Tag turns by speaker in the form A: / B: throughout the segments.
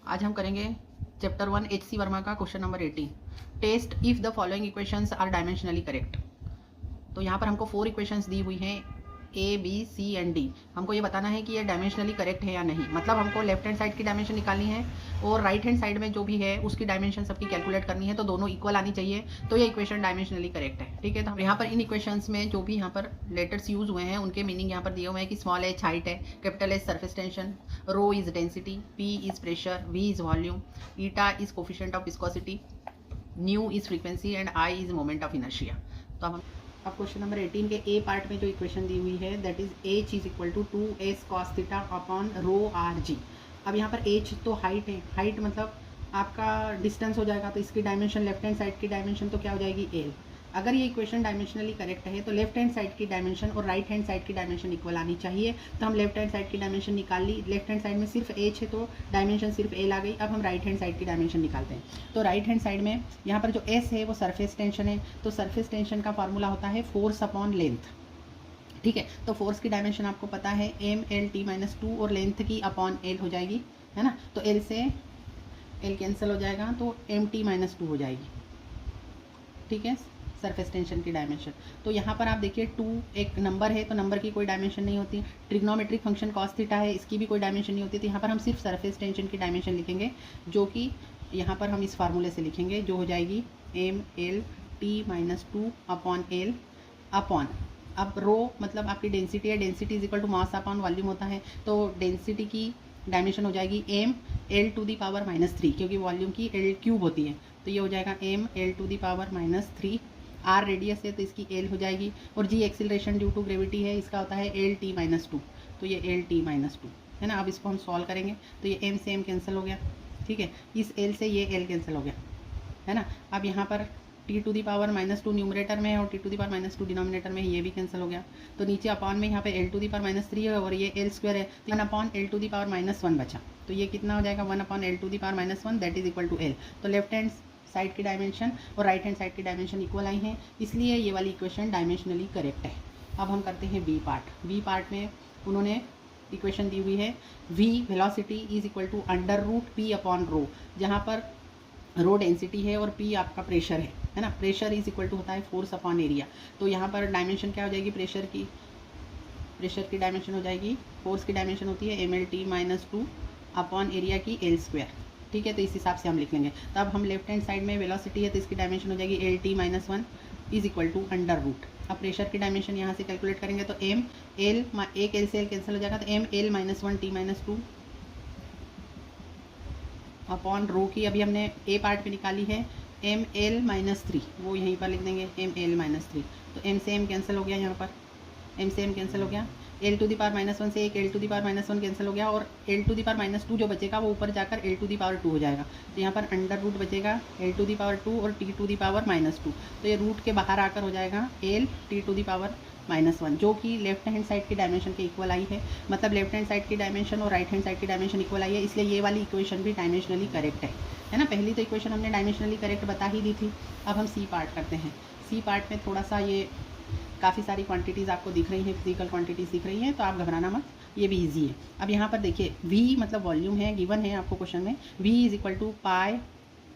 A: आज हम करेंगे चैप्टर 1 HC वर्मा का question number 18। Test if the following equations are dimensionally correct. तो यहाँ पर हमको 4 इक्वेशंस दी हुई हैं A, B, C and D। हमको ये बताना है कि ये डायमेंशनली करेक्ट है या नहीं। मतलब हमको लेफ्ट हैंड साइड की डायमेंशन निकालनी है और राइट हैंड साइड में जो भी है उसकी डायमेंशन सबकी कैलकुलेट करनी है, तो दोनों इक्वल आनी चाहिए, तो ये इक्वेशन डायमेंशनली करेक्ट है। ठीक है, तो यहाँ पर इन इक्वेशंस में जो भी यहाँ पर लेटर्स यूज हुए हैं उनके मीनिंग यहाँ पर दिए हुए हैं कि स्मॉल h हाइट है, capital H surface tension, rho is density, P is pressure, V is volume, eta is coefficient of viscosity, nu is frequency and I is moment of inertia. तो हम अब क्वेश्चन नंबर 18 के ए part में जो equation दी हुई है that is h is equal to 2s cos theta upon rho R G. अब यहाँ पर h तो हाइट है, हाइट मतलब आपका डिस्टेंस हो जाएगा, तो इसकी डायमेंशन लेफ्ट हैंड साइड की डायमेंशन तो क्या हो जाएगी l। अगर ये इक्वेशन डायमेंशनली करेक्ट है तो लेफ्ट हैंड साइड की डायमेंशन और राइट हैंड साइड की डायमेंशन इक्वल आनी चाहिए। तो हम लेफ्ट हैंड साइड की डायमेंशन निकाल ली, लेफ्ट हैंड साइड में सिर्फ h है तो डायमेंशन सिर्फ l आ गई। अब हम राइट हैंड साइड की डायमेंशन निकालते हैं। तो राइट हैंड साइड में यहाँ पर जो s है वो सरफेस टेंशन है, तो सरफेस टेंशन का फॉर्मूला होता है फोर्स अपॉन लेंथ। ठीक है, तो फोर्स की डायमेंशन आपको पता है m_l_t-2 और लेंथ की अपॉन l हो जाएगी, है ना। तो l से l कैंसिल हो जाएगा तो m_t-2 हो जाएगी। ठीक है, सरफेस टेंशन की डायमेंशन। तो यहाँ पर आप देखिए 2 एक नंबर है तो नंबर की कोई डायमेंशन नहीं होती। ट्रिग्नोमेट्रिक फंक्शन कॉस थीटा है, इसकी भी कोई डायमेंशन नहीं होती। तो यहाँ पर हम सिर्फ सरफेस टेंशन की डायमेंशन लिखेंगे, जो कि यहाँ पर हम इस फार्मूले से लिखेंगे, जो हो जाएगी m_l_t-2 अपॉन l अपॉन, अब रो मतलब आपकी डेंसिटी है, density is equal to mass upon volume होता है, तो डेंसिटी की डायमेंशन हो जाएगी m_l⁻3, क्योंकि वॉल्यूम की l क्यूब होती है, तो ये हो जाएगा m_l⁻3। r रेडियस है तो इसकी l हो जाएगी, और g acceleration due to gravity है, इसका होता है l_t-2, तो ये l_t-2 है ना। अब इसको हम सॉल्व करेंगे तो ये m से m कैंसिल हो गया। ठीक है, इस l से ये l कैंसिल हो गया, है ना। अब यहाँ पर t⁻2 न्यूमरेटर में है और t⁻2 डिनोमिनेटर में है, ये भी कैंसिल हो गया। तो नीचे अपॉन में यहाँ पे l⁻3 है और ये l² है, 1/l⁻1 बचा, तो ये कितना हो जाएगा 1/l⁻1 that is equal to l। तो लेफ्ट हैंड साइड की डायमेंशन और राइट हैंड साइड की डायमेंशन इक्वल आई हैं, इसलिए ये वाली इक्वेशन डायमेंशनली करेक्ट है। अब हम करते हैं बी पार्ट। बी पार्ट में उन्होंने इक्वेशन दी हुई है v velocity is equal to √p upon rho, जहाँ पर रो डेंसिटी है और p आपका प्रेशर है ना। प्रेशर इज इक्वल टू होता है फोर्स अपॉन एरिया। तो यहाँ पर डायमेंशन क्या हो जाएगी, प्रेशर की डायमेंशन हो जाएगी, फोर्स की डायमेंशन होती है ml_t-2 अपॉन एरिया की l²। ठीक है, तो इस हिसाब से हम लिख लेंगे। तो अब हम लेफ्ट हैंड साइड में वेलोसिटी है तो इसकी डायमेंशन हो जाएगी l_t-1 इज इक्वल टू √। अब प्रेशर की डायमेंशन यहाँ से कैलकुलेट करेंगे तो एक l से l कैंसिल हो जाएगा, तो ml-1t-2 अपॉन रो की अभी हमने ए पार्ट पे निकाली है ml-3, वो यहीं पर लिख देंगे ml-3। तो m से m कैंसिल हो गया, यहाँ पर m से m कैंसिल हो गया, l⁻1 से एक l⁻1 कैंसिल हो गया, और l⁻2 जो बचेगा वो ऊपर जाकर l⁻2 हो जाएगा। तो यहाँ पर √ बचेगा l⁻2 और t⁻2, तो ये रूट के बाहर आकर हो जाएगा l⁻1, जो कि लेफ्ट हैंड साइड की डायमेंशन के इक्वल आई है। मतलब लेफ्ट हैंड साइड की डायमेंशन और राइट हैंड साइड की डायमेंशन इक्वल आई है, इसलिए ये वाली इक्वेशन भी डायमेंशनली करेक्ट है ना। पहली तो इक्वेशन हमने डायमेंशनली करेक्ट बता ही दी थी। अब हम सी पार्ट करते हैं। सी पार्ट में थोड़ा सा ये काफ़ी सारी क्वांटिटीज़ आपको दिख रही हैं, फिजिकल क्वांटिटीज़ दिख रही हैं, तो आप घबराना मत, ये भी इजी है। अब यहाँ पर देखिए v मतलब वॉल्यूम है, गिवन है आपको क्वेश्चन में, v is equal to pi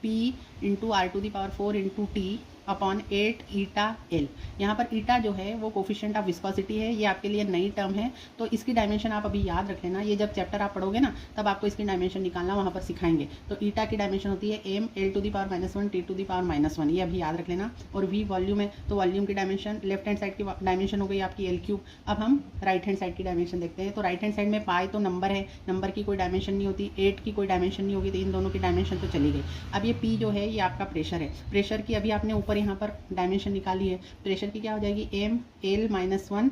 A: p into r⁴ into t upon 8 eta l। यहाँ पर ईटा जो है वो कोफिशिएंट ऑफ विस्कोसिटी है, ये आपके लिए नई टर्म है, तो इसकी डायमेंशन आप अभी याद रख लेना। ये जब चैप्टर आप पढ़ोगे ना तब आपको इसकी डायमेंशन निकालना वहाँ पर सिखाएंगे। तो ईटा की डायमेंशन होती है ml⁻1 t⁻1, ये अभी याद रख लेना। और v वॉल्यूम है, तो वॉल्यूम की डायमेंशन लेफ्ट हैंड साइड की डायमेंशन हो गई आपकी l³। अब हम राइट हैंड साइड की डायमेंशन देखते हैं। तो राइट हैंड साइड में पाई तो नंबर है, नंबर की कोई डायमेंशन नहीं होती, 8 की कोई डायमेंशन नहीं होगी, तो इन दोनों की डायमेंशन तो चली गई। अब ये p जो है ये आपका प्रेशर है, प्रेशर की अभी आपने ऊपर यहाँ पर डायमेंशन निकाली है, प्रेशर की क्या हो जाएगी ml-1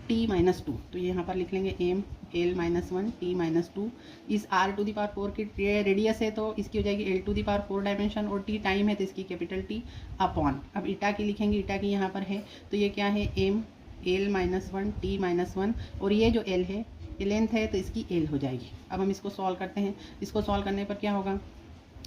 A: t-2, तो ये यहाँ पर लिख लेंगे ml-1 t-2। इस r⁴ की रेडियस है तो इसकी हो जाएगी l⁴ डायमेंशन, और t टाइम है तो इसकी कैपिटल T अपॉन, अब ईटा की लिखेंगे, ईटा की यहाँ पर है तो ये क्या है ml-1 t-1, और ये जो l है ये लेंथ है तो इसकी l हो जाएगी। अब हम इसको सॉल्व करते हैं। इसको सॉल्व करने पर क्या होगा,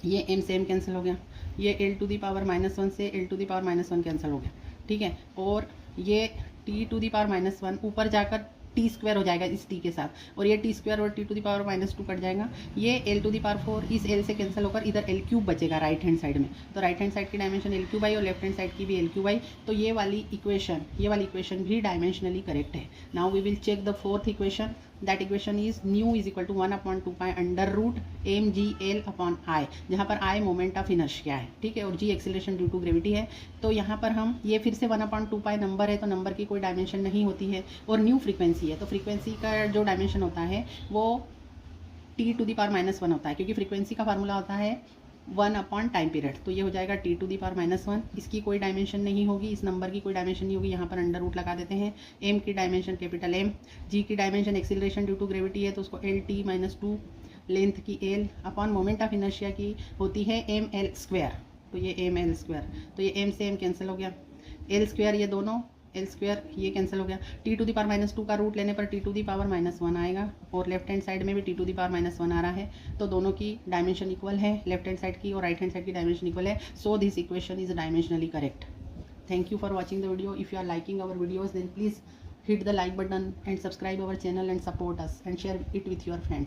A: ये m से m कैंसिल हो गया, ये l⁻1 से l⁻1 कैंसिल हो गया। ठीक है, और ये t⁻1 ऊपर जाकर टी स्क्वायर हो जाएगा इस टी के साथ, और ये टी स्क्वायर और T to the power -2 cut जाएगा, ये एल टू द पावर 4 इस एल से कैंसिल होकर इधर एल क्यूब बचेगा राइट हैंड साइड में, तो राइट हैंड साइड की डायमेंशन एल क्यूब आई और लेफ्ट हैंड साइड की भी एल क्यूब आई, तो ये वाली इक्वेशन भी डायमेंशनली करेक्ट है। Now we will check the fourth equation, that equation is nu is equal to 1/2 under root M G L upon I, जहाँ पर आई मोमेंट ऑफ इनर्शिया है, ठीक है, और जी एक्सीलरेशन ड्यू टू ग्रेविटी है। तो यहाँ पर हम ये फिर से 1/2 नंबर है, तो नंबर की कोई डायमेंशन नहीं होती है, और न्यू फ्रीक्वेंसी है, तो फ्रीक्वेंसी का जो डायमेंशन होता है वो टी टू दी पावर -1 होता है, क्योंकि फ्रीक्वेंसी का फार्मूला होता है 1 टाइम पीरियड, तो ये हो जाएगा टी टू दी पावर -1। इसकी कोई डायमेंशन नहीं होगी, इस नंबर की कोई डायमेंशन नहीं होगी, यहाँ पर अंडर रूट लगा देते हैं। एम की डायमेंशन कैपिटल एम, जी की dimension acceleration due to gravity है, तो उसको एल टी -2, लेंथ की L upon moment of inertia की होती है एम एल स्क्वायर, तो ये एम एल स्क्वायर, तो ये एम से एम कैंसिल हो गया, एल स्क्वायर ये दोनों एल स्क्वायर ये कैंसिल हो गया, टी टू दी पावर -2 का रूट लेने पर टी टू दी पावर -1 आएगा, और लेफ्ट हैंड साइड में भी टी टू दी पावर -1 आ रहा है, तो दोनों की डायमेंशन इक्वल है, लेफ्ट हैंड साइड की और राइट हैंड साइड की डायमेंशन इक्वल है, so this equation is dimensionally correct. Thank you for watching the video. If you are liking our videos then please hit the like button and subscribe our channel and support us and share it with your friends.